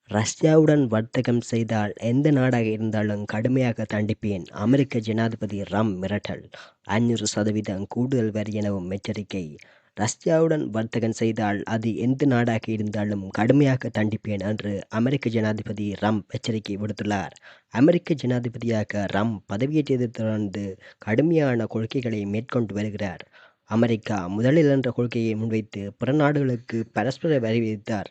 ரஷ்யாவுடன் வர்த்தகம் செய்தால் எந்த நாடாக இருந்தாலும் கடுமையாக தண்டிப்பேன். அமெரிக்க ஜனாதிபதி ட்ரம்ப் மிரட்டல். 500% கூடுதல் வரி எனவும் எச்சரிக்கை. ரஷ்யாவுடன் வர்த்தகம் செய்தால் அது எந்த நாடாக இருந்தாலும் கடுமையாக தண்டிப்பேன் என்று அமெரிக்க ஜனாதிபதி ட்ரம்ப் எச்சரிக்கை விடுத்துள்ளார். அமெரிக்க ஜனாதிபதியாக ட்ரம்ப் பதவியேற்றதை தொடர்ந்து கடுமையான கொள்கைகளை மேற்கொண்டு வருகிறார். அமெரிக்கா முதலில் என்ற கொள்கையை முன்வைத்து பிற நாடுகளுக்கு பரஸ்பர வரி விதித்தார்.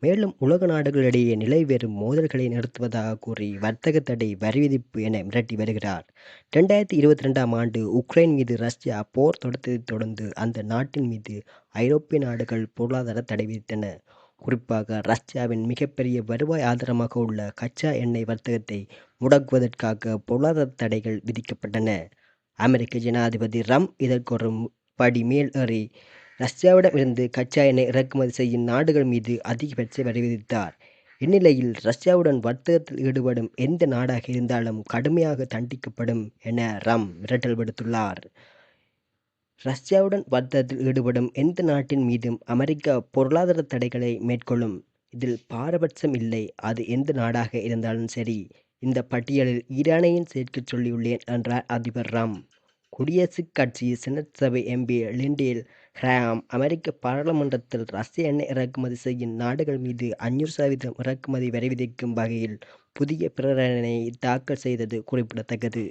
மேலும் உலக நாடுகளிடையே நிலைவரும் மோதல்களை நிறுத்துவதாக கூறி வர்த்தக தடை, வரி விதிப்பு என மிரட்டி வருகிறார். 2022ஆம் ஆண்டு உக்ரைன் மீது ரஷ்யா போர் தொடுத்ததைத் தொடர்ந்து அந்த நாட்டின் மீது ஐரோப்பிய நாடுகள் பொருளாதார தடை விதித்தன. குறிப்பாக ரஷ்யாவின் மிகப்பெரிய வருவாய் ஆதாரமாக உள்ள கச்சா எண்ணெய் வர்த்தகத்தை முடக்குவதற்காக பொருளாதார தடைகள் விதிக்கப்பட்டன. அமெரிக்க ஜனாதிபதி ட்ரம்ப் இதற்கு ஒரு படி மேல் ஏறி ரஷ்யாவிடமிருந்து கச்சா எண்ணெய் இறக்குமதி செய்யும் நாடுகள் மீது அதிகபட்ச வரி விதித்தார். இந்நிலையில் ரஷ்யாவுடன் வர்த்தகத்தில் ஈடுபடும் எந்த நாடாக இருந்தாலும் கடுமையாக தண்டிக்கப்படும் என ட்ரம்ப் மிரட்டல் விடுத்துள்ளார். ரஷ்யாவுடன் வர்த்தகத்தில் ஈடுபடும் எந்த நாட்டின் மீதும் அமெரிக்கா பொருளாதார தடைகளை மேற்கொள்ளும். இதில் பாரபட்சம் இல்லை. அது எந்த நாடாக இருந்தாலும் சரி. இந்த பட்டியலில் ஈரானையும் சேர்க்கச் சொல்லியுள்ளேன் என்றார் அதிபர் ட்ரம்ப். குடியரசுக் கட்சி செனட் சபை எம்பி லிண்டே கிரஹாம் அமெரிக்க பாராளுமன்றத்தில் ரஷ்ய எண்ணெய் இறக்குமதி செய்யும் நாடுகள் மீது 500% இறக்குமதி வரி விதிக்கும் வகையில் புதிய பிரேரணை தாக்கல் செய்தது குறிப்பிடத்தக்கது.